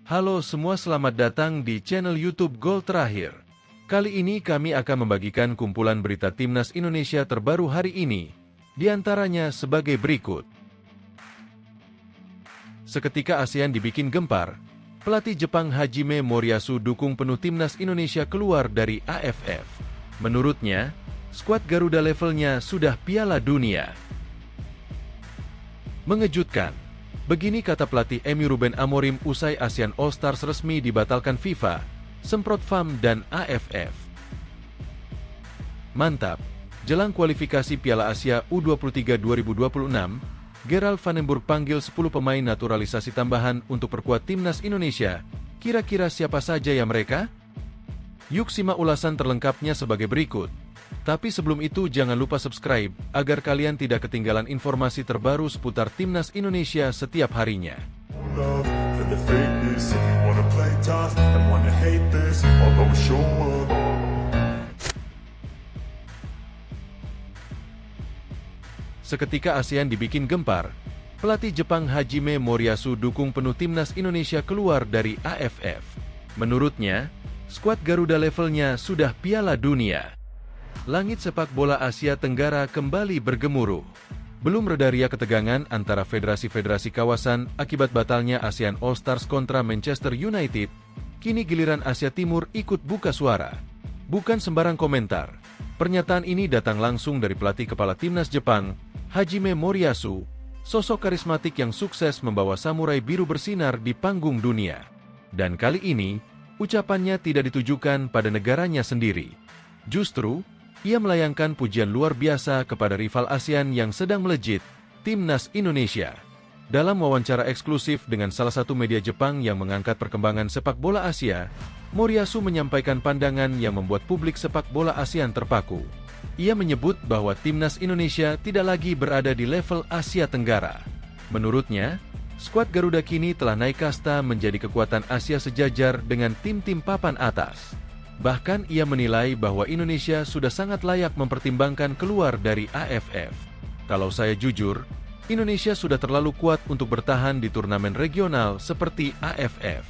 Halo semua, selamat datang di channel YouTube Gol Terakhir. Kali ini kami akan membagikan kumpulan berita Timnas Indonesia terbaru hari ini, di antaranya sebagai berikut. Seketika ASEAN dibikin gempar, pelatih Jepang Hajime Moriyasu dukung penuh Timnas Indonesia keluar dari AFF. Menurutnya, skuad Garuda levelnya sudah Piala Dunia. Mengejutkan. Begini kata pelatih MU Ruben Amorim usai ASEAN All Stars resmi dibatalkan FIFA, semprot FAM dan AFF. Mantap! Jelang kualifikasi Piala Asia U23 2026, Gerald Vandenburg panggil 10 pemain naturalisasi tambahan untuk perkuat Timnas Indonesia. Kira-kira siapa saja ya mereka? Yuk simak ulasan terlengkapnya sebagai berikut. Tapi sebelum itu jangan lupa subscribe, agar kalian tidak ketinggalan informasi terbaru seputar Timnas Indonesia setiap harinya. Seketika ASEAN dibikin gempar, pelatih Jepang Hajime Moriyasu dukung penuh Timnas Indonesia keluar dari AFF. Menurutnya, skuad Garuda levelnya sudah Piala Dunia. Langit sepak bola Asia Tenggara kembali bergemuruh. Belum reda riak ketegangan antara federasi-federasi kawasan akibat batalnya ASEAN All Stars kontra Manchester United, kini giliran Asia Timur ikut buka suara. Bukan sembarang komentar. Pernyataan ini datang langsung dari pelatih kepala Timnas Jepang, Hajime Moriyasu, sosok karismatik yang sukses membawa samurai biru bersinar di panggung dunia. Dan kali ini, ucapannya tidak ditujukan pada negaranya sendiri. Justru, ia melayangkan pujian luar biasa kepada rival ASEAN yang sedang melejit, Timnas Indonesia. Dalam wawancara eksklusif dengan salah satu media Jepang yang mengangkat perkembangan sepak bola Asia, Moriyasu menyampaikan pandangan yang membuat publik sepak bola ASEAN terpaku. Ia menyebut bahwa Timnas Indonesia tidak lagi berada di level Asia Tenggara. Menurutnya, skuad Garuda kini telah naik kasta menjadi kekuatan Asia sejajar dengan tim-tim papan atas. Bahkan ia menilai bahwa Indonesia sudah sangat layak mempertimbangkan keluar dari AFF. Kalau saya jujur, Indonesia sudah terlalu kuat untuk bertahan di turnamen regional seperti AFF.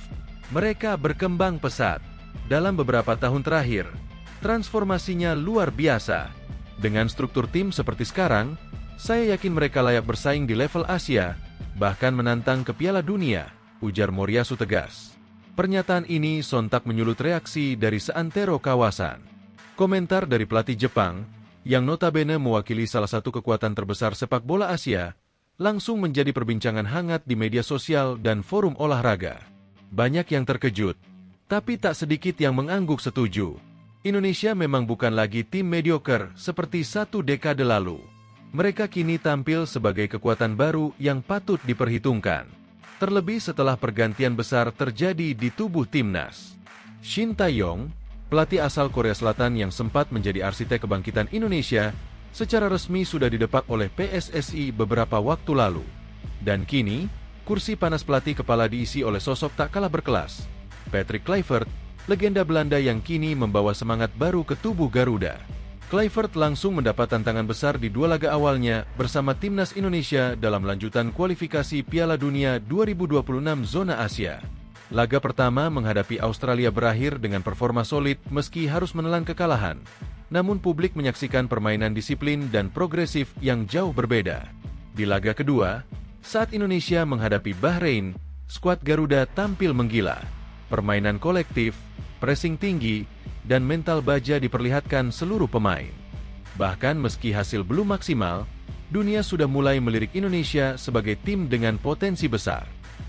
Mereka berkembang pesat. Dalam beberapa tahun terakhir, transformasinya luar biasa. Dengan struktur tim seperti sekarang, saya yakin mereka layak bersaing di level Asia, bahkan menantang ke Piala Dunia, ujar Moriyasu tegas. Pernyataan ini sontak menyulut reaksi dari seantero kawasan. Komentar dari pelatih Jepang, yang notabene mewakili salah satu kekuatan terbesar sepak bola Asia, langsung menjadi perbincangan hangat di media sosial dan forum olahraga. Banyak yang terkejut, tapi tak sedikit yang mengangguk setuju. Indonesia memang bukan lagi tim mediocre seperti satu dekade lalu. Mereka kini tampil sebagai kekuatan baru yang patut diperhitungkan. Terlebih setelah pergantian besar terjadi di tubuh timnas. Shin Tae-yong, pelatih asal Korea Selatan yang sempat menjadi arsitek kebangkitan Indonesia, secara resmi sudah didepak oleh PSSI beberapa waktu lalu. Dan kini, kursi panas pelatih kepala diisi oleh sosok tak kalah berkelas, Patrick Kluivert, legenda Belanda yang kini membawa semangat baru ke tubuh Garuda. Kluivert langsung mendapat tantangan besar di dua laga awalnya bersama Timnas Indonesia dalam lanjutan kualifikasi Piala Dunia 2026 zona Asia. Laga pertama menghadapi Australia berakhir dengan performa solid meski harus menelan kekalahan. Namun publik menyaksikan permainan disiplin dan progresif yang jauh berbeda. Di laga kedua, saat Indonesia menghadapi Bahrain, skuad Garuda tampil menggila. Permainan kolektif, pressing tinggi, dan mental baja diperlihatkan seluruh pemain. Bahkan meski hasil belum maksimal, dunia sudah mulai melirik Indonesia sebagai tim dengan potensi besar.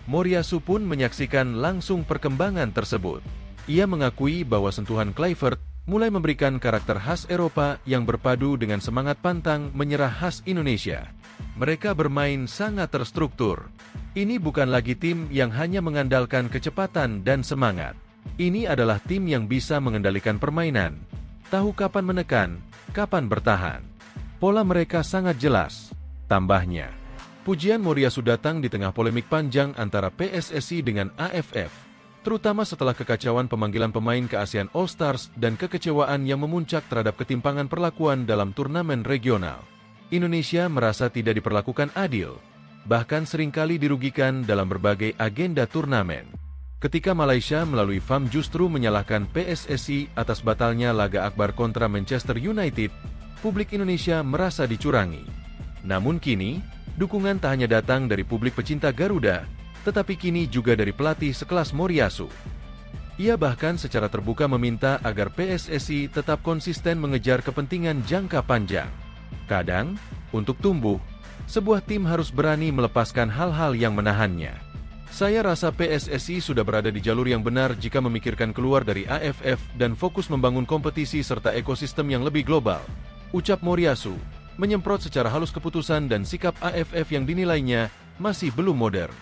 Moriyasu pun menyaksikan langsung perkembangan tersebut. Ia mengakui bahwa sentuhan Kluivert mulai memberikan karakter khas Eropa yang berpadu dengan semangat pantang menyerah khas Indonesia. Mereka bermain sangat terstruktur. Ini bukan lagi tim yang hanya mengandalkan kecepatan dan semangat. Ini adalah tim yang bisa mengendalikan permainan, tahu kapan menekan, kapan bertahan. Pola mereka sangat jelas, tambahnya. Pujian Moriyasu datang di tengah polemik panjang antara PSSI dengan AFF, terutama setelah kekacauan pemanggilan pemain ke ASEAN All Stars dan kekecewaan yang memuncak terhadap ketimpangan perlakuan dalam turnamen regional. Indonesia merasa tidak diperlakukan adil, bahkan seringkali dirugikan dalam berbagai agenda turnamen. Ketika Malaysia melalui FAM justru menyalahkan PSSI atas batalnya laga akbar kontra Manchester United, publik Indonesia merasa dicurangi. Namun kini, dukungan tak hanya datang dari publik pecinta Garuda, tetapi kini juga dari pelatih sekelas Moriyasu. Ia bahkan secara terbuka meminta agar PSSI tetap konsisten mengejar kepentingan jangka panjang. Kadang, untuk tumbuh, sebuah tim harus berani melepaskan hal-hal yang menahannya. Saya rasa PSSI sudah berada di jalur yang benar jika memikirkan keluar dari AFF dan fokus membangun kompetisi serta ekosistem yang lebih global, ucap Moriyasu, menyemprot secara halus keputusan dan sikap AFF yang dinilainya masih belum modern.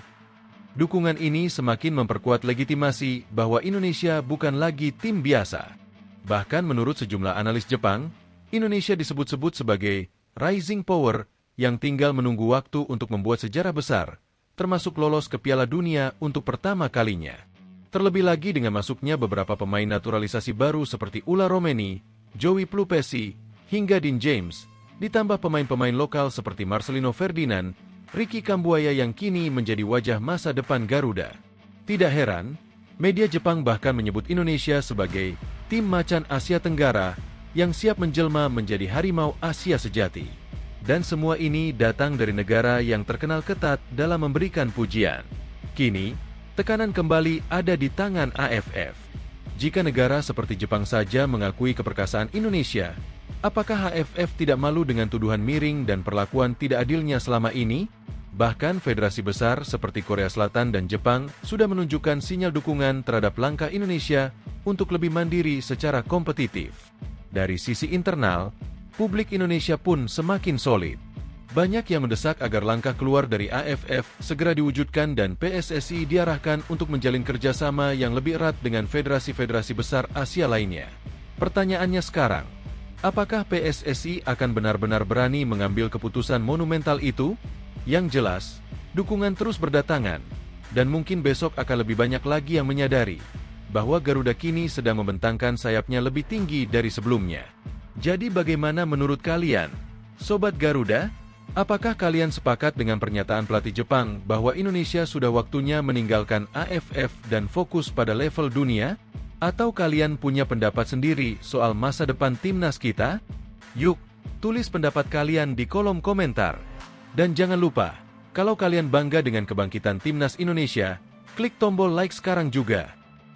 Dukungan ini semakin memperkuat legitimasi bahwa Indonesia bukan lagi tim biasa. Bahkan menurut sejumlah analis Jepang, Indonesia disebut-sebut sebagai rising power yang tinggal menunggu waktu untuk membuat sejarah besar, termasuk lolos ke Piala Dunia untuk pertama kalinya. Terlebih lagi dengan masuknya beberapa pemain naturalisasi baru seperti Ula Romeni, Joey Plupesi, hingga Dean James, ditambah pemain-pemain lokal seperti Marcelino Ferdinand, Ricky Kambuaya yang kini menjadi wajah masa depan Garuda. Tidak heran, media Jepang bahkan menyebut Indonesia sebagai tim macan Asia Tenggara yang siap menjelma menjadi harimau Asia sejati. Dan semua ini datang dari negara yang terkenal ketat dalam memberikan pujian. Kini, tekanan kembali ada di tangan AFF. Jika negara seperti Jepang saja mengakui keperkasaan Indonesia, apakah AFF tidak malu dengan tuduhan miring dan perlakuan tidak adilnya selama ini? Bahkan federasi besar seperti Korea Selatan dan Jepang sudah menunjukkan sinyal dukungan terhadap langkah Indonesia untuk lebih mandiri secara kompetitif. Dari sisi internal, publik Indonesia pun semakin solid. Banyak yang mendesak agar langkah keluar dari AFF segera diwujudkan dan PSSI diarahkan untuk menjalin kerjasama yang lebih erat dengan federasi-federasi besar Asia lainnya. Pertanyaannya sekarang, apakah PSSI akan benar-benar berani mengambil keputusan monumental itu? Yang jelas, dukungan terus berdatangan, dan mungkin besok akan lebih banyak lagi yang menyadari bahwa Garuda kini sedang membentangkan sayapnya lebih tinggi dari sebelumnya. Jadi bagaimana menurut kalian, Sobat Garuda? Apakah kalian sepakat dengan pernyataan pelatih Jepang bahwa Indonesia sudah waktunya meninggalkan AFF dan fokus pada level dunia? Atau kalian punya pendapat sendiri soal masa depan timnas kita? Yuk, tulis pendapat kalian di kolom komentar. Dan jangan lupa, kalau kalian bangga dengan kebangkitan timnas Indonesia, klik tombol like sekarang juga.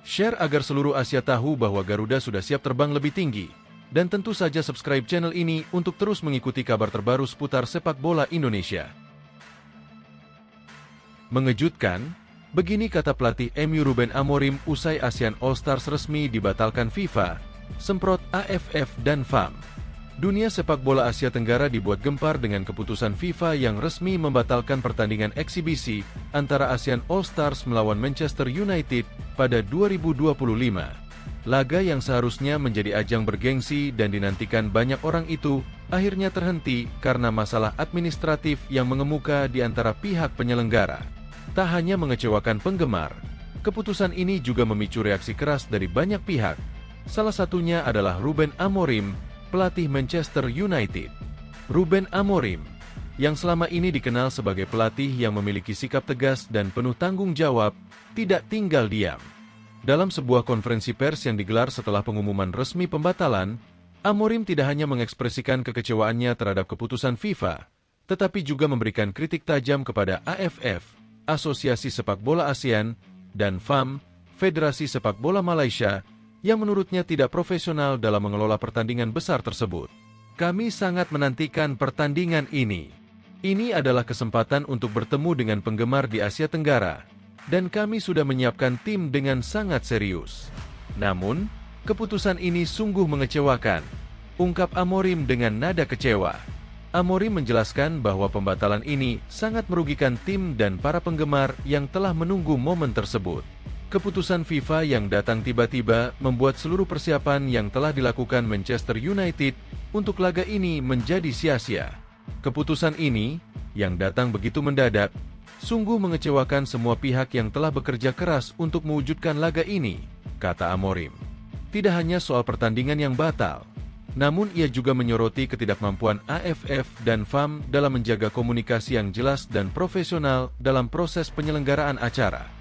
Share agar seluruh Asia tahu bahwa Garuda sudah siap terbang lebih tinggi. Dan tentu saja subscribe channel ini untuk terus mengikuti kabar terbaru seputar sepak bola Indonesia. Mengejutkan, begini kata pelatih MU Ruben Amorim usai ASEAN All-Stars resmi dibatalkan FIFA, semprot AFF dan FAM. Dunia sepak bola Asia Tenggara dibuat gempar dengan keputusan FIFA yang resmi membatalkan pertandingan eksibisi antara ASEAN All-Stars melawan Manchester United pada 2025. Laga yang seharusnya menjadi ajang bergengsi dan dinantikan banyak orang itu, akhirnya terhenti karena masalah administratif yang mengemuka di antara pihak penyelenggara. Tak hanya mengecewakan penggemar, keputusan ini juga memicu reaksi keras dari banyak pihak. Salah satunya adalah Ruben Amorim, pelatih Manchester United. Ruben Amorim, yang selama ini dikenal sebagai pelatih yang memiliki sikap tegas dan penuh tanggung jawab, tidak tinggal diam. Dalam sebuah konferensi pers yang digelar setelah pengumuman resmi pembatalan, Amorim tidak hanya mengekspresikan kekecewaannya terhadap keputusan FIFA, tetapi juga memberikan kritik tajam kepada AFF, Asosiasi Sepak Bola ASEAN, dan FAM, Federasi Sepak Bola Malaysia, yang menurutnya tidak profesional dalam mengelola pertandingan besar tersebut. Kami sangat menantikan pertandingan ini. Ini adalah kesempatan untuk bertemu dengan penggemar di Asia Tenggara, dan kami sudah menyiapkan tim dengan sangat serius. Namun, keputusan ini sungguh mengecewakan, ungkap Amorim dengan nada kecewa. Amorim menjelaskan bahwa pembatalan ini sangat merugikan tim dan para penggemar yang telah menunggu momen tersebut. Keputusan FIFA yang datang tiba-tiba membuat seluruh persiapan yang telah dilakukan Manchester United untuk laga ini menjadi sia-sia. Keputusan ini, yang datang begitu mendadak, sungguh mengecewakan semua pihak yang telah bekerja keras untuk mewujudkan laga ini, kata Amorim. Tidak hanya soal pertandingan yang batal, namun ia juga menyoroti ketidakmampuan AFF dan FAM dalam menjaga komunikasi yang jelas dan profesional dalam proses penyelenggaraan acara.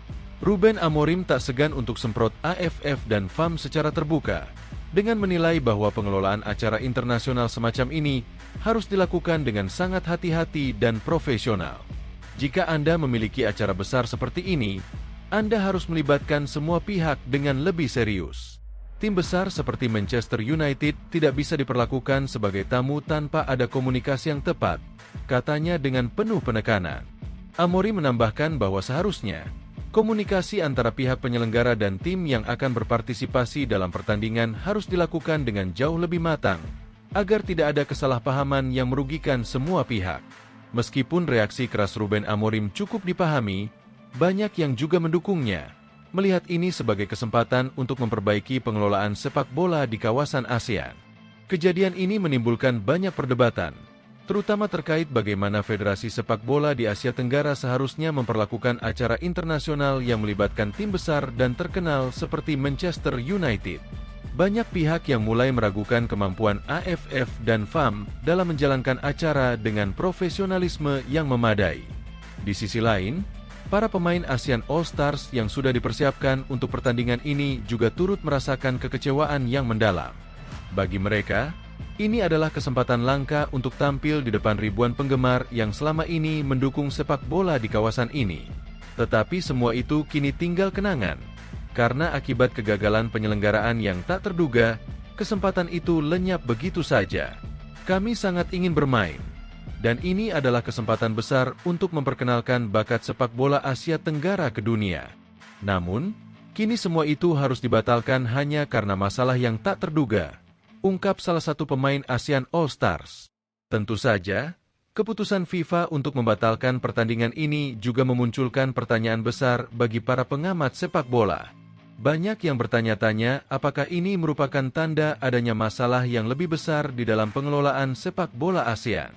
Ruben Amorim tak segan untuk semprot AFF dan FAM secara terbuka, dengan menilai bahwa pengelolaan acara internasional semacam ini harus dilakukan dengan sangat hati-hati dan profesional. Jika Anda memiliki acara besar seperti ini, Anda harus melibatkan semua pihak dengan lebih serius. Tim besar seperti Manchester United tidak bisa diperlakukan sebagai tamu tanpa ada komunikasi yang tepat, katanya dengan penuh penekanan. Amorim menambahkan bahwa seharusnya komunikasi antara pihak penyelenggara dan tim yang akan berpartisipasi dalam pertandingan harus dilakukan dengan jauh lebih matang, agar tidak ada kesalahpahaman yang merugikan semua pihak. Meskipun reaksi keras Ruben Amorim cukup dipahami, banyak yang juga mendukungnya, melihat ini sebagai kesempatan untuk memperbaiki pengelolaan sepak bola di kawasan ASEAN. Kejadian ini menimbulkan banyak perdebatan, terutama terkait bagaimana Federasi Sepak Bola di Asia Tenggara seharusnya memperlakukan acara internasional yang melibatkan tim besar dan terkenal seperti Manchester United. Banyak pihak yang mulai meragukan kemampuan AFF dan FAM dalam menjalankan acara dengan profesionalisme yang memadai. Di sisi lain, para pemain ASEAN All Stars yang sudah dipersiapkan untuk pertandingan ini juga turut merasakan kekecewaan yang mendalam. Bagi mereka, ini adalah kesempatan langka untuk tampil di depan ribuan penggemar yang selama ini mendukung sepak bola di kawasan ini. Tetapi semua itu kini tinggal kenangan, karena akibat kegagalan penyelenggaraan yang tak terduga, kesempatan itu lenyap begitu saja. Kami sangat ingin bermain, dan ini adalah kesempatan besar untuk memperkenalkan bakat sepak bola Asia Tenggara ke dunia. Namun, kini semua itu harus dibatalkan hanya karena masalah yang tak terduga, ungkap salah satu pemain ASEAN All Stars. Tentu saja, keputusan FIFA untuk membatalkan pertandingan ini juga memunculkan pertanyaan besar bagi para pengamat sepak bola. Banyak yang bertanya-tanya apakah ini merupakan tanda adanya masalah yang lebih besar di dalam pengelolaan sepak bola ASEAN.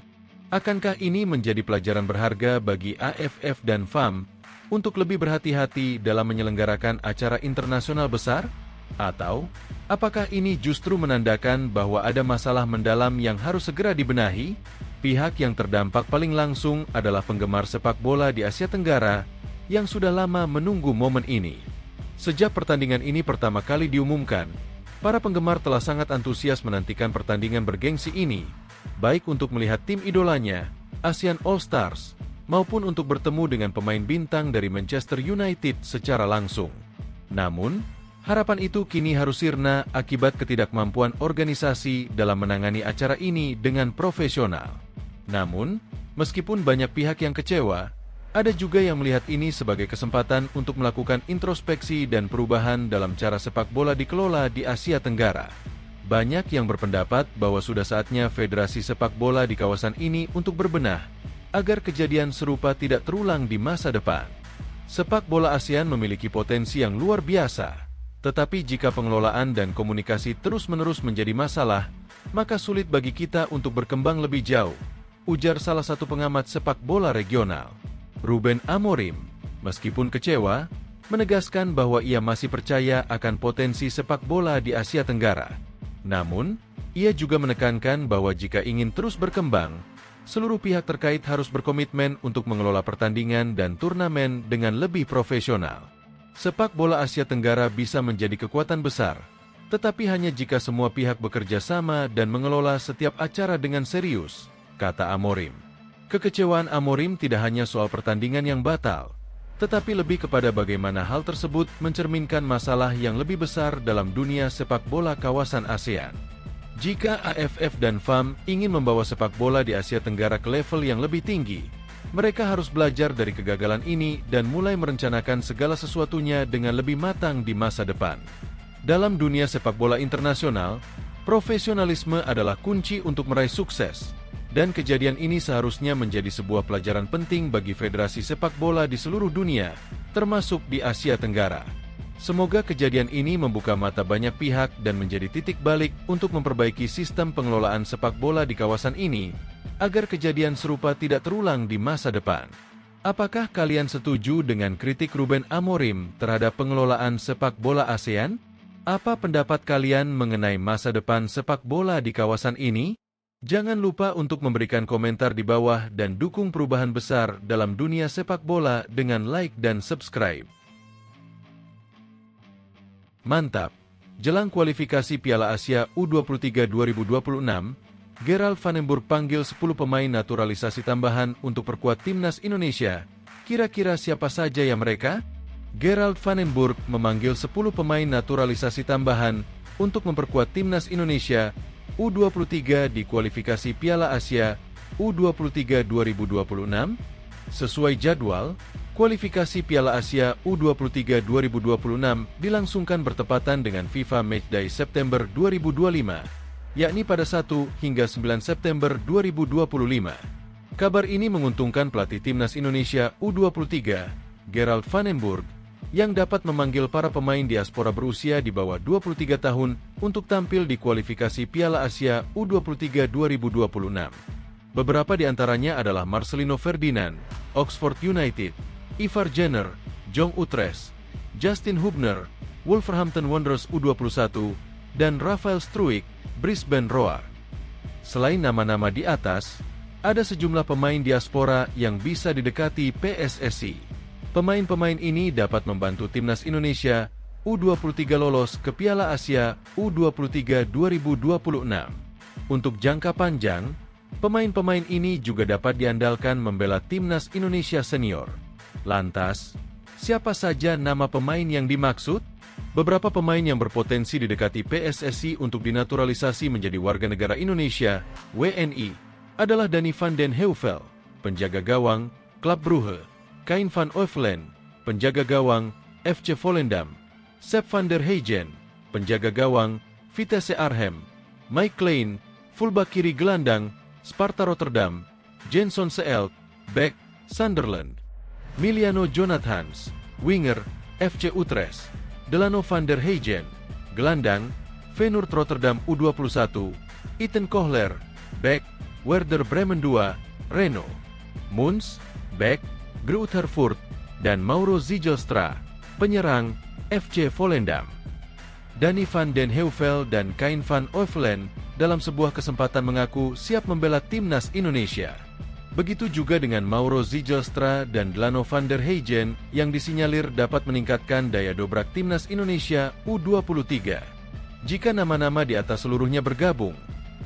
Akankah ini menjadi pelajaran berharga bagi AFF dan FAM untuk lebih berhati-hati dalam menyelenggarakan acara internasional besar? Atau, apakah ini justru menandakan bahwa ada masalah mendalam yang harus segera dibenahi? Pihak yang terdampak paling langsung adalah penggemar sepak bola di Asia Tenggara yang sudah lama menunggu momen ini. Sejak pertandingan ini pertama kali diumumkan, para penggemar telah sangat antusias menantikan pertandingan bergengsi ini, baik untuk melihat tim idolanya, ASEAN All Stars, maupun untuk bertemu dengan pemain bintang dari Manchester United secara langsung. Namun, harapan itu kini harus sirna akibat ketidakmampuan organisasi dalam menangani acara ini dengan profesional. Namun, meskipun banyak pihak yang kecewa, ada juga yang melihat ini sebagai kesempatan untuk melakukan introspeksi dan perubahan dalam cara sepak bola dikelola di Asia Tenggara. Banyak yang berpendapat bahwa sudah saatnya Federasi Sepak Bola di kawasan ini untuk berbenah, agar kejadian serupa tidak terulang di masa depan. Sepak bola ASEAN memiliki potensi yang luar biasa. Tetapi jika pengelolaan dan komunikasi terus-menerus menjadi masalah, maka sulit bagi kita untuk berkembang lebih jauh, ujar salah satu pengamat sepak bola regional. Ruben Amorim, meskipun kecewa, menegaskan bahwa ia masih percaya akan potensi sepak bola di Asia Tenggara. Namun, ia juga menekankan bahwa jika ingin terus berkembang, seluruh pihak terkait harus berkomitmen untuk mengelola pertandingan dan turnamen dengan lebih profesional. Sepak bola Asia Tenggara bisa menjadi kekuatan besar, tetapi hanya jika semua pihak bekerja sama dan mengelola setiap acara dengan serius, kata Amorim. Kekecewaan Amorim tidak hanya soal pertandingan yang batal, tetapi lebih kepada bagaimana hal tersebut mencerminkan masalah yang lebih besar dalam dunia sepak bola kawasan ASEAN. Jika AFF dan FAM ingin membawa sepak bola di Asia Tenggara ke level yang lebih tinggi, mereka harus belajar dari kegagalan ini dan mulai merencanakan segala sesuatunya dengan lebih matang di masa depan. Dalam dunia sepak bola internasional, profesionalisme adalah kunci untuk meraih sukses, dan kejadian ini seharusnya menjadi sebuah pelajaran penting bagi federasi sepak bola di seluruh dunia, termasuk di Asia Tenggara. Semoga kejadian ini membuka mata banyak pihak dan menjadi titik balik untuk memperbaiki sistem pengelolaan sepak bola di kawasan ini, agar kejadian serupa tidak terulang di masa depan. Apakah kalian setuju dengan kritik Ruben Amorim terhadap pengelolaan sepak bola ASEAN? Apa pendapat kalian mengenai masa depan sepak bola di kawasan ini? Jangan lupa untuk memberikan komentar di bawah dan dukung perubahan besar dalam dunia sepak bola dengan like dan subscribe. Mantap! Jelang kualifikasi Piala Asia U23 2026, Gerald van den Burg panggil 10 pemain naturalisasi tambahan untuk perkuat timnas Indonesia. Kira-kira siapa saja ya mereka? Gerald van den Burg memanggil 10 pemain naturalisasi tambahan untuk memperkuat timnas Indonesia U23 di kualifikasi Piala Asia U23 2026. Sesuai jadwal, kualifikasi Piala Asia U23 2026 dilangsungkan bertepatan dengan FIFA Matchday September 2025, yakni pada 1 hingga 9 September 2025. Kabar ini menguntungkan pelatih timnas Indonesia U23, Gerald van den Burg, yang dapat memanggil para pemain diaspora berusia di bawah 23 tahun untuk tampil di kualifikasi Piala Asia U23 2026. Beberapa di antaranya adalah Marcelino Ferdinand, Oxford United, Ivar Jenner, Jong Utrecht, Justin Hubner, Wolverhampton Wanderers U21, dan Rafael Struijk, Brisbane Roar. Selain nama-nama di atas, ada sejumlah pemain diaspora yang bisa didekati PSSI. Pemain-pemain ini dapat membantu timnas Indonesia U23 lolos ke Piala Asia U23 2026. Untuk jangka panjang, pemain-pemain ini juga dapat diandalkan membela timnas Indonesia senior. Lantas, siapa saja nama pemain yang dimaksud? Beberapa pemain yang berpotensi didekati PSSI untuk dinaturalisasi menjadi warga negara Indonesia, WNI, adalah Danny van den Heuvel, penjaga gawang, Klub Brugge, Kain van Oefelen, penjaga gawang, FC Volendam, Sepp van der Heijden, penjaga gawang, Vitesse Arnhem, Mike Klein, fullback kiri gelandang, Sparta Rotterdam, Jenson Seelt, back, Sunderland, Miliano Jonathans, winger, FC Utrecht, Delano van der Heijden, gelandang, Feyenoord Rotterdam U21, Ethan Kohler, back, Werder Bremen II, Reno, Muns, back, Greuther Fürth, dan Mauro Zijlstra, penyerang, FC Volendam. Danny van den Heuvel dan Kain van Oefelen dalam sebuah kesempatan mengaku siap membela timnas Indonesia. Begitu juga dengan Mauro Zijlstra dan Delano van der Heijden yang disinyalir dapat meningkatkan daya dobrak timnas Indonesia U23. Jika nama-nama di atas seluruhnya bergabung,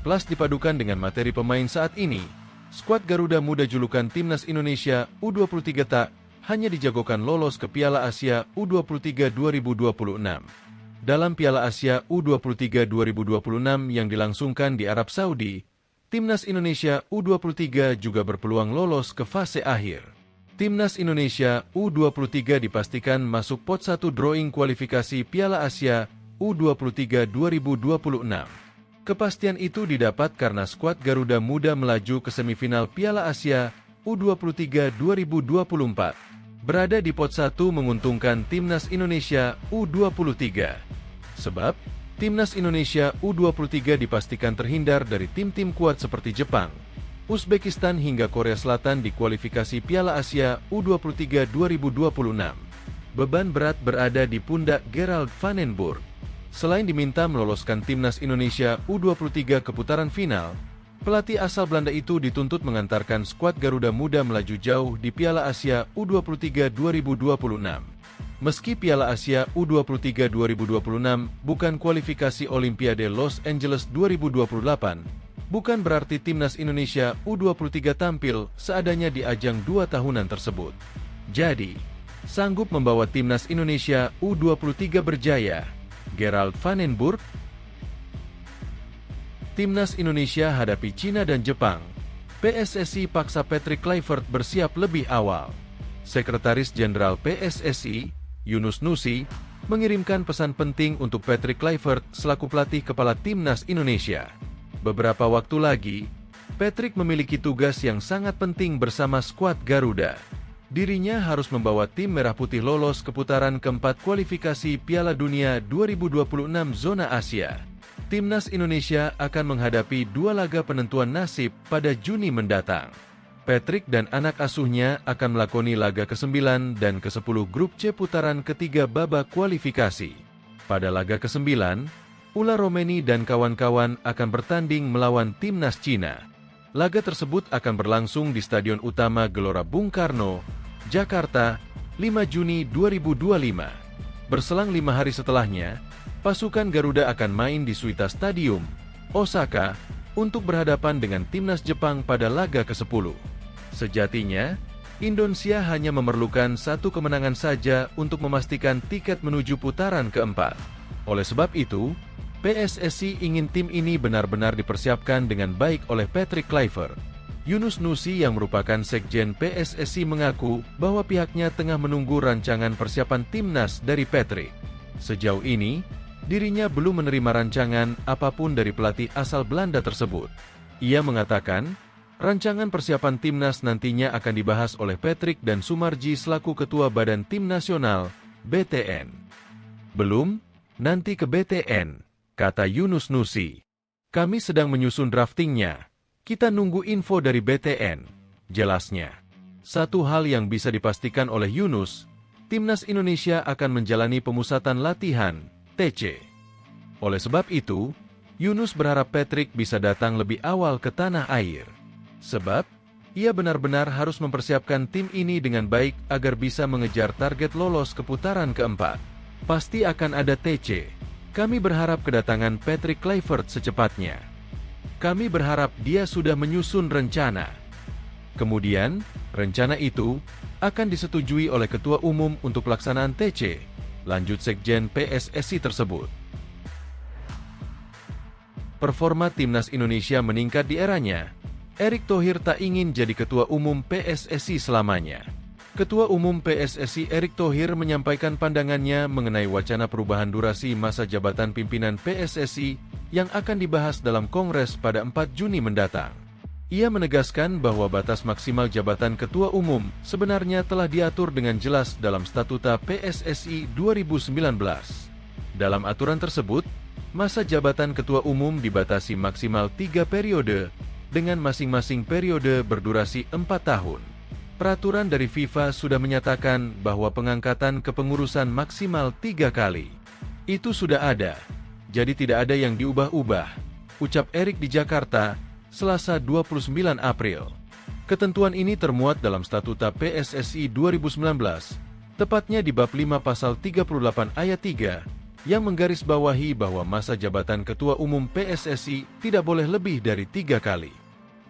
plus dipadukan dengan materi pemain saat ini, skuad Garuda Muda julukan timnas Indonesia U23 tak hanya dijagokan lolos ke Piala Asia U23 2026. Dalam Piala Asia U23 2026 yang dilangsungkan di Arab Saudi, timnas Indonesia U23 juga berpeluang lolos ke fase akhir. Timnas Indonesia U23 dipastikan masuk pot 1 drawing kualifikasi Piala Asia U23 2026. Kepastian itu didapat karena skuad Garuda Muda melaju ke semifinal Piala Asia U23 2024. Berada di pot 1 menguntungkan timnas Indonesia U23. Sebab, timnas Indonesia U23 dipastikan terhindar dari tim-tim kuat seperti Jepang, Uzbekistan hingga Korea Selatan di kualifikasi Piala Asia U23 2026. Beban berat berada di pundak Gerald van den Burg. Selain diminta meloloskan timnas Indonesia U23 ke putaran final, pelatih asal Belanda itu dituntut mengantarkan skuad Garuda Muda melaju jauh di Piala Asia U23 2026. Meski Piala Asia U23 2026 bukan kualifikasi Olimpiade Los Angeles 2028, bukan berarti timnas Indonesia U23 tampil seadanya di ajang 2 tahunan tersebut. Jadi, sanggup membawa timnas Indonesia U23 berjaya? Gerald van den Burg. Timnas Indonesia hadapi Cina dan Jepang. PSSI paksa Patrick Kluivert bersiap lebih awal. Sekretaris Jenderal PSSI, Yunus Nusi, mengirimkan pesan penting untuk Patrick Kluivert selaku pelatih kepala Timnas Indonesia. Beberapa waktu lagi, Patrick memiliki tugas yang sangat penting bersama skuad Garuda. Dirinya harus membawa tim Merah Putih lolos ke putaran keempat kualifikasi Piala Dunia 2026 zona Asia. Timnas Indonesia akan menghadapi 2 laga penentuan nasib pada Juni mendatang. Patrick dan anak asuhnya akan melakoni laga ke-9 dan ke-10 grup C putaran ketiga babak kualifikasi. Pada laga ke-9, Ula Romeni dan kawan-kawan akan bertanding melawan timnas Cina. Laga tersebut akan berlangsung di Stadion Utama Gelora Bung Karno, Jakarta, 5 Juni 2025. Berselang 5 hari setelahnya, pasukan Garuda akan main di Suita Stadium, Osaka, untuk berhadapan dengan timnas Jepang pada laga ke-10. Sejatinya, Indonesia hanya memerlukan satu kemenangan saja untuk memastikan tiket menuju putaran keempat. Oleh sebab itu, PSSI ingin tim ini benar-benar dipersiapkan dengan baik oleh Patrick Kluivert. Yunus Nusi yang merupakan Sekjen PSSI mengaku bahwa pihaknya tengah menunggu rancangan persiapan timnas dari Patrick. Sejauh ini, dirinya belum menerima rancangan apapun dari pelatih asal Belanda tersebut. Ia mengatakan, rancangan persiapan timnas nantinya akan dibahas oleh Patrick dan Sumarji selaku Ketua Badan Tim Nasional, BTN. Belum, nanti ke BTN, kata Yunus Nusi. Kami sedang menyusun draftingnya. Kita nunggu info dari BTN, jelasnya. Satu hal yang bisa dipastikan oleh Yunus, timnas Indonesia akan menjalani pemusatan latihan, TC. Oleh sebab itu, Yunus berharap Patrick bisa datang lebih awal ke tanah air. Sebab, ia benar-benar harus mempersiapkan tim ini dengan baik agar bisa mengejar target lolos ke putaran keempat. Pasti akan ada TC. Kami berharap kedatangan Patrick Kluivert secepatnya. Kami berharap dia sudah menyusun rencana. Kemudian, rencana itu akan disetujui oleh Ketua Umum untuk pelaksanaan TC, lanjut Sekjen PSSI tersebut. Performa timnas Indonesia meningkat di eranya. Erick Thohir tak ingin jadi Ketua Umum PSSI selamanya. Ketua Umum PSSI Erick Thohir menyampaikan pandangannya mengenai wacana perubahan durasi masa jabatan pimpinan PSSI yang akan dibahas dalam Kongres pada 4 Juni mendatang. Ia menegaskan bahwa batas maksimal jabatan Ketua Umum sebenarnya telah diatur dengan jelas dalam Statuta PSSI 2019. Dalam aturan tersebut, masa jabatan Ketua Umum dibatasi maksimal 3 periode, dengan masing-masing periode berdurasi 4 tahun. Peraturan dari FIFA sudah menyatakan bahwa pengangkatan kepengurusan maksimal 3 kali. Itu sudah ada, jadi tidak ada yang diubah-ubah, ucap Erick di Jakarta, Selasa 29 April. Ketentuan ini termuat dalam Statuta PSSI 2019, tepatnya di bab 5 pasal 38 ayat 3, yang menggarisbawahi bahwa masa jabatan Ketua Umum PSSI tidak boleh lebih dari 3 kali.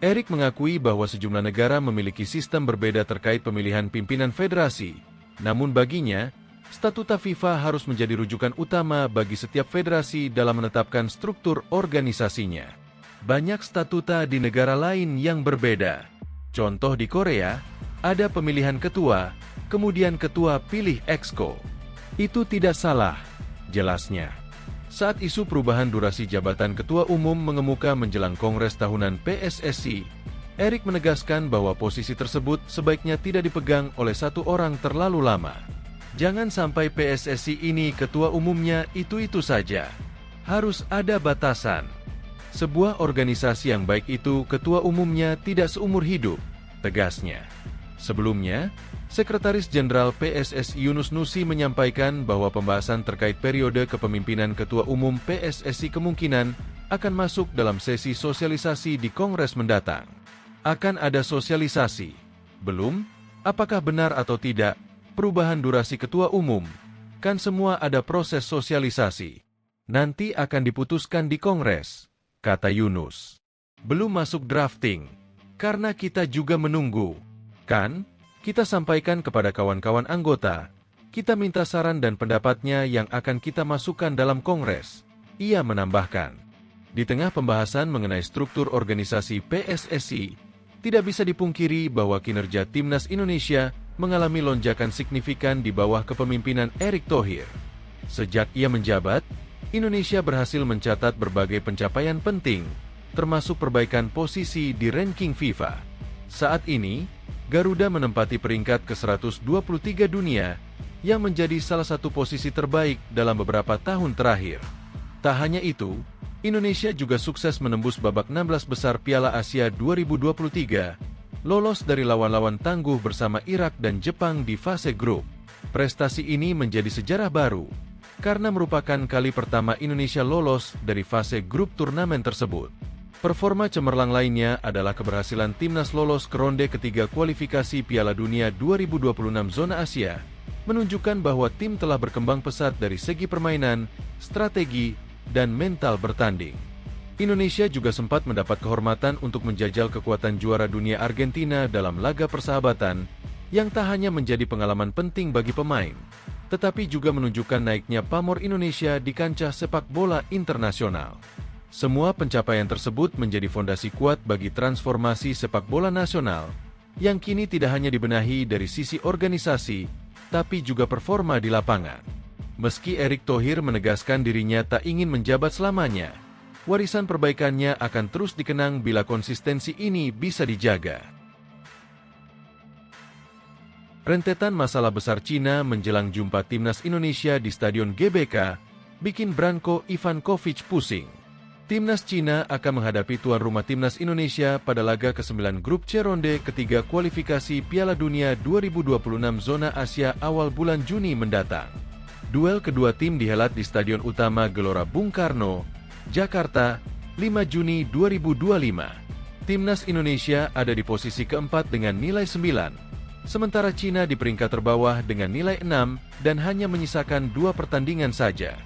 Erick mengakui bahwa sejumlah negara memiliki sistem berbeda terkait pemilihan pimpinan federasi. Namun baginya, Statuta FIFA harus menjadi rujukan utama bagi setiap federasi dalam menetapkan struktur organisasinya. Banyak statuta di negara lain yang berbeda. Contoh di Korea, ada pemilihan ketua, kemudian ketua pilih exco. Itu tidak salah, jelasnya. Saat isu perubahan durasi jabatan Ketua Umum mengemuka menjelang Kongres Tahunan PSSI, Erick menegaskan bahwa posisi tersebut sebaiknya tidak dipegang oleh satu orang terlalu lama. Jangan sampai PSSI ini Ketua Umumnya itu-itu saja. Harus ada batasan. Sebuah organisasi yang baik itu Ketua Umumnya tidak seumur hidup, tegasnya. Sebelumnya, Sekretaris Jenderal PSSI Yunus Nusi menyampaikan bahwa pembahasan terkait periode kepemimpinan Ketua Umum PSSI kemungkinan akan masuk dalam sesi sosialisasi di Kongres mendatang. Akan ada sosialisasi. Belum, apakah benar atau tidak, perubahan durasi Ketua Umum, kan semua ada proses sosialisasi. Nanti akan diputuskan di Kongres, kata Yunus. Belum masuk drafting, karena kita juga menunggu. Kan? Kita sampaikan kepada kawan-kawan anggota, kita minta saran dan pendapatnya yang akan kita masukkan dalam Kongres. Ia menambahkan, di tengah pembahasan mengenai struktur organisasi PSSI, tidak bisa dipungkiri bahwa kinerja Timnas Indonesia mengalami lonjakan signifikan di bawah kepemimpinan Erick Thohir. Sejak ia menjabat, Indonesia berhasil mencatat berbagai pencapaian penting, termasuk perbaikan posisi di ranking FIFA. Saat ini, Garuda menempati peringkat ke-123 dunia, yang menjadi salah satu posisi terbaik dalam beberapa tahun terakhir. Tak hanya itu, Indonesia juga sukses menembus babak 16 besar Piala Asia 2023, lolos dari lawan-lawan tangguh bersama Irak dan Jepang di fase grup. Prestasi ini menjadi sejarah baru, karena merupakan kali pertama Indonesia lolos dari fase grup turnamen tersebut. Performa cemerlang lainnya adalah keberhasilan timnas lolos ke ronde ketiga kualifikasi Piala Dunia 2026 zona Asia, menunjukkan bahwa tim telah berkembang pesat dari segi permainan, strategi, dan mental bertanding. Indonesia juga sempat mendapat kehormatan untuk menjajal kekuatan juara dunia Argentina dalam laga persahabatan, yang tak hanya menjadi pengalaman penting bagi pemain, tetapi juga menunjukkan naiknya pamor Indonesia di kancah sepak bola internasional. Semua pencapaian tersebut menjadi fondasi kuat bagi transformasi sepak bola nasional, yang kini tidak hanya dibenahi dari sisi organisasi, tapi juga performa di lapangan. Meski Erick Thohir menegaskan dirinya tak ingin menjabat selamanya, warisan perbaikannya akan terus dikenang bila konsistensi ini bisa dijaga. Rentetan masalah besar Cina menjelang jumpa timnas Indonesia di Stadion GBK bikin Branko Ivankovic pusing. Timnas Cina akan menghadapi tuan rumah timnas Indonesia pada laga ke-9 grup C ronde ketiga kualifikasi Piala Dunia 2026 zona Asia awal bulan Juni mendatang. Duel kedua tim dihelat di Stadion Utama Gelora Bung Karno, Jakarta, 5 Juni 2025. Timnas Indonesia ada di posisi keempat dengan nilai 9, sementara Cina di peringkat terbawah dengan nilai 6 dan hanya menyisakan 2 pertandingan saja.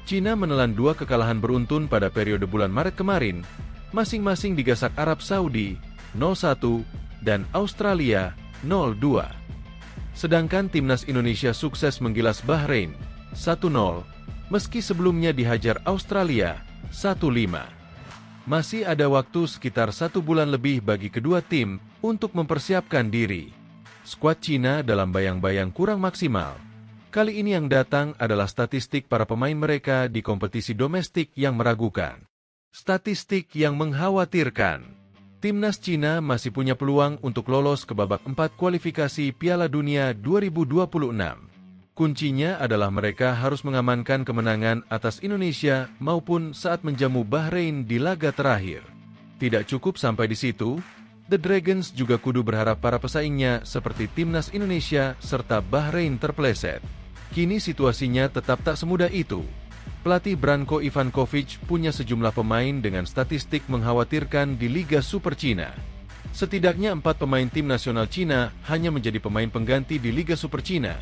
Cina menelan 2 kekalahan beruntun pada periode bulan Maret kemarin, masing-masing digasak Arab Saudi 0-1 dan Australia 0-2. Sedangkan timnas Indonesia sukses menggilas Bahrain 1-0, meski sebelumnya dihajar Australia 1-5. Masih ada waktu sekitar 1 bulan lebih bagi kedua tim untuk mempersiapkan diri. Skuad Cina dalam bayang-bayang kurang maksimal. Kali ini yang datang adalah statistik para pemain mereka di kompetisi domestik yang meragukan. Statistik yang mengkhawatirkan. Timnas Cina masih punya peluang untuk lolos ke babak 4 kualifikasi Piala Dunia 2026. Kuncinya adalah mereka harus mengamankan kemenangan atas Indonesia maupun saat menjamu Bahrain di laga terakhir. Tidak cukup sampai di situ, The Dragons juga kudu berharap para pesaingnya seperti Timnas Indonesia serta Bahrain terpeleset. Kini situasinya tetap tak semudah itu. Pelatih Branko Ivankovic punya sejumlah pemain dengan statistik mengkhawatirkan di Liga Super Cina. Setidaknya 4 pemain tim nasional Cina hanya menjadi pemain pengganti di Liga Super Cina.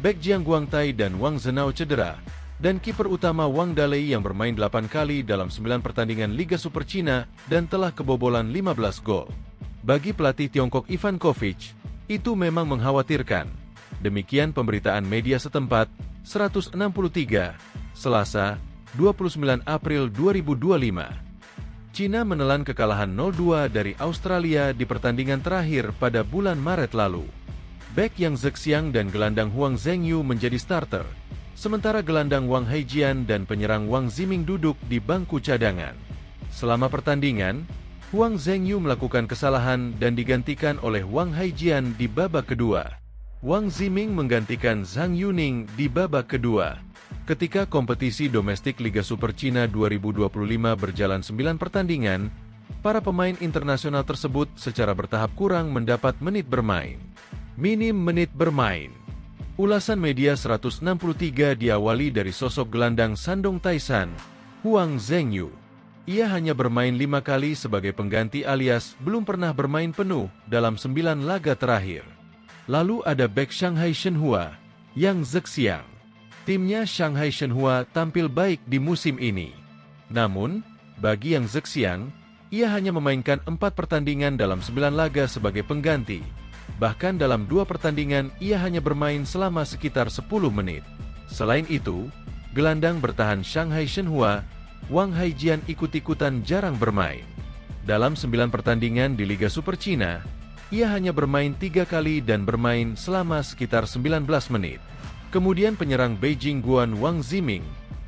Bek Jiang Guangtai dan Wang Zhenao cedera, dan kiper utama Wang Dalei yang bermain 8 kali dalam 9 pertandingan Liga Super Cina dan telah kebobolan 15 gol. Bagi pelatih Tiongkok Ivankovic, itu memang mengkhawatirkan. Demikian pemberitaan media setempat, 163, Selasa, 29 April 2025. Cina menelan kekalahan 0-2 dari Australia di pertandingan terakhir pada bulan Maret lalu. Bek Yang Zhexiang dan gelandang Huang Zhengyu menjadi starter, sementara gelandang Wang Haijian dan penyerang Wang Ziming duduk di bangku cadangan. Selama pertandingan, Huang Zhengyu melakukan kesalahan dan digantikan oleh Wang Haijian di babak kedua. Wang Ziming menggantikan Zhang Yuning di babak kedua. Ketika kompetisi domestik Liga Super Cina 2025 berjalan 9 pertandingan, para pemain internasional tersebut secara bertahap kurang mendapat menit bermain. Minim menit bermain. Ulasan media 163 diawali dari sosok gelandang Shandong Taisan, Huang Zhengyu. Ia hanya bermain 5 kali sebagai pengganti alias belum pernah bermain penuh dalam 9 laga terakhir. Lalu ada bek Shanghai Shenhua, Yang Zhexiang. Timnya Shanghai Shenhua tampil baik di musim ini. Namun, bagi Yang Zhexiang, ia hanya memainkan 4 pertandingan dalam 9 laga sebagai pengganti. Bahkan dalam 2 pertandingan, ia hanya bermain selama sekitar 10 menit. Selain itu, gelandang bertahan Shanghai Shenhua, Wang Haijian ikut-ikutan jarang bermain. Dalam 9 pertandingan di Liga Super Cina, ia hanya bermain 3 kali dan bermain selama sekitar 19 menit. Kemudian penyerang Beijing Guan Wang Ziming,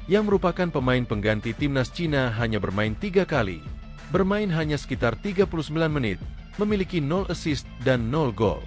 yang merupakan pemain pengganti timnas Cina hanya bermain 3 kali, bermain hanya sekitar 39 menit, memiliki 0 assist dan 0 gol.